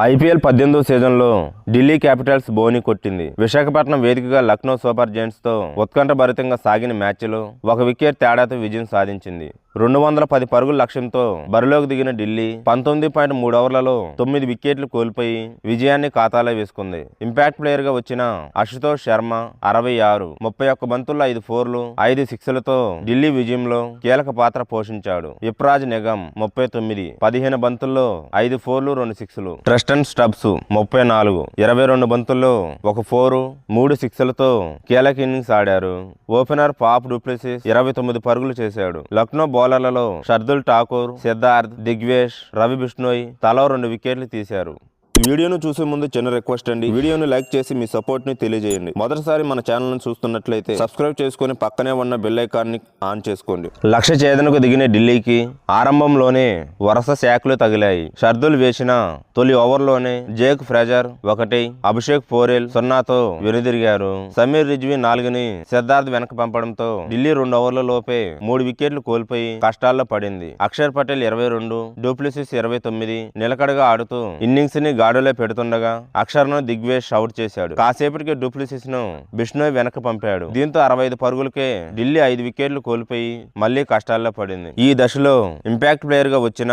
IPL 18వ సీజన్లో Delhi Capitals బోని కొట్టింది. విశాఖపట్నం వేదికగా లక్నో సూపర్ జెయింట్స్తో ఉత్కంఠభరితంగా సాగిన మ్యాచ్లో ఒక వికెట్ తేడాతో విజయం సాధించింది. 210 పరుగుల లక్ష్యంతో బరిలోకి దిగిన ఢిల్లీ 19.3 ఓవర్లలో 9 వికెట్లు కోల్పోయి విజయాన్ని ఖాతాలో వేసుకుంది. ఇంపాక్ట్ ప్లేయర్గా వచ్చిన అశుతోష్ శర్మ 66, 31 బంతుల్లో 5 ఫోర్లు, 5 సిక్స్లతో ఢిల్లీ విజయంలో కీలక పాత్ర పోషించాడు. యువరాజ్ నిగమ్ 39, 15 బంతుల్లో 5 ఫోర్లు, 2 సిక్స్లు. ట్రెస్టన్ స్టబ్స్ 34, 22 బంతుల్లో 1 ఫోర్, 3 సిక్స్లతో కీలక ఇన్నింగ్స్ ఆడారు. ఓపెనర్ పాప్ డూప్లెసిస్ 29 పరుగులు చేశాడు. లక్నో బౌలర్లలో షర్దుల్ ఠాకూర్, సిద్ధార్థ్, దిగ్వేష్, రవి బిష్ణోయ్ తలా 2 వికెట్లు తీశారు. వీడియోను చూసే ముందు చిన్న రిక్వెస్ట్ అండి, వీడియోను లైక్ చేసి మీ సపోర్ట్ ని తెలియజేయండి. మొదటిసారి మన ఛానల్ ను చూస్తున్నట్లయితే సబ్స్క్రైబ్ చేసుకుని పక్కనే ఉన్న బెల్ ఐకాన్ ని ఆన్ చేసుకోండి. లక్ష్య ఛేదనకు దిగిన ఢిల్లీకి ఆరంభంలోనే వరుస శాఖలు తగిలాయి. షర్దుల్ వేసిన తొలి ఓవర్లోనే జేక్ ఫ్రేజర్ 1, అభిషేక్ పోరెల్ 0తో వెనుదిరిగారు. సమీర్ రిజ్వీ 4ని సిద్ధార్థ్ వెనక పంపడంతో ఢిల్లీ 2 ఓవర్ల లోపే 3 వికెట్లు కోల్పోయి కష్టాల్లో పడింది. అక్షర్ పటేల్ 22, డూప్లెసిస్ 29 నిలకడగా ఆడుతూ ఇన్నింగ్స్ ని గాడిలో పెడుతుండగా అక్షర్ను దిగ్వేష్ అవుట్ చేశాడు. కాసేపటికి డూప్లెసిస్ ను బిష్ణోయ్ వెనక పంపాడు. దీంతో 65 పరుగులకే ఢిల్లీ 5 వికెట్లు కోల్పోయి మళ్లీ కష్టాల్లో పడింది. ఈ దశలో ఇంపాక్ట్ ప్లేయర్ గా వచ్చిన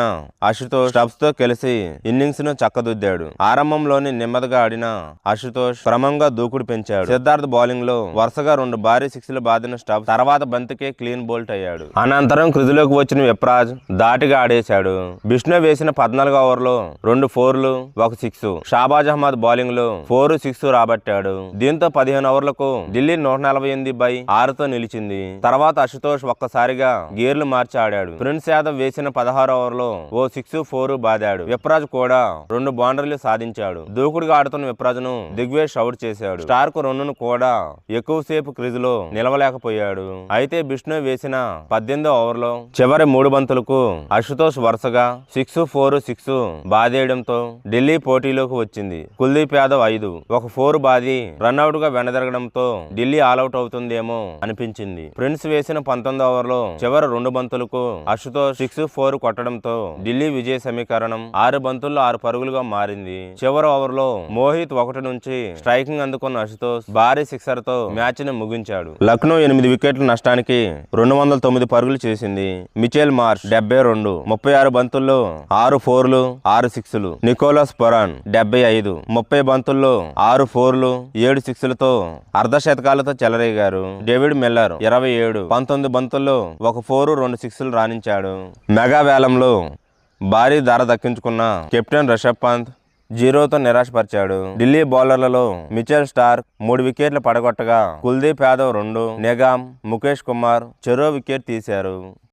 అశుతోష్ స్టబ్స్ తో కలిసి ఇన్నింగ్స్ ను చక్కదిద్దాడు. ఆరంభంలోనే నెమ్మదిగా ఆడిన అశుతోష్ క్రమంగా దూకుడు పెంచాడు. సిద్ధార్థ్ బౌలింగ్ లో వరుసగా 2 భారీ సిక్స్లు బాదిన స్టబ్స్ తర్వాత బంతికే క్లీన్ బౌల్ట్ అయ్యాడు. అనంతరం క్రీజులోకి వచ్చిన యువరాజ్ ధాటిగా ఆడేశాడు. బిష్ణోయ్ వేసిన 14వ ఓవర్లో 2 ఫోర్లు, 1 సిక్స్. షాబాజ్ అహ్మద్ బౌలింగ్ లో 4, 6 రాబట్టాడు. దీంతో 15 ఓవర్లకు ఢిల్లీ 148/6తో నిలిచింది. తర్వాత అశుతోష్ ఒక్కసారిగా గేర్లు మార్చి ఆడాడు. ప్రిన్స్ యాదవ్ వేసిన 16వ ఓవర్లో 6, 4 బాదాడు. యువరాజ్ కూడా 2 బౌండరీలు సాధించాడు. దూకుడుగా ఆడుతున్న యువరాజ్ ను దిగ్వేష్ అవుట్ చేశాడు. స్టార్క్ 2ను కూడా ఎక్కువసేపు క్రీజులో నిలవలేకపోయాడు. అయితే బిష్ణోయ్ వేసిన 18వ ఓవర్లో చివరి 3 బంతులకు అశుతోష్ వరుసగా 6, 4, 6 బాదేయడంతో ఢిల్లీ పోటీలోకి వచ్చింది. కుల్దీప్ యాదవ్ 5, 1 ఫోర్ బాది రన్అట్ గా వెనదరగడంతో ఢిల్లీ ఆల్అౌట్ అవుతుందేమో అనిపించింది. ప్రిన్స్ వేసిన 19వ ఓవర్లో చివరి 2 బంతులకు అశుతోష్ 6, 4 కొట్టడంతో ఢిల్లీ విజయ సమీకరణం 6 బంతుల్లో 6 పరుగులుగా మారింది. చివరి ఓవర్లో మోహిత్ 1 నుంచి స్ట్రైకింగ్ అందుకున్న అశుతోష్ భారీ సిక్సర్ తో మ్యాచ్ ని ముగించాడు. లక్నో 8 వికెట్ల నష్టానికి 209 పరుగులు చేసింది. మిచెల్ మార్ష్ 72, 36 బంతుల్లో 6 ఫోర్లు, 6 సిక్స్లు. నికోలస్ పొరాన్ 75, 30 బంతుల్లో 6 ఫోర్లు, 7 సిక్స్లతో అర్ధశతకాలతో చెలరేగారు. డేవిడ్ మిల్లర్ 27, 19 బంతుల్లో 1 ఫోర్, 2 సిక్స్లు రాణించాడు. మెగా వేలంలో భారీ ధర దక్కించుకున్న కెప్టెన్ రిషబ్ పంత్ 0తో నిరాశపరిచాడు. ఢిల్లీ బౌలర్లలో మిచెల్ స్టార్క్ 3 వికెట్లు పడగొట్టగా కుల్దీప్ యాదవ్ 2, నిగమ్, ముఖేష్ కుమార్ చెరో వికెట్ తీశారు.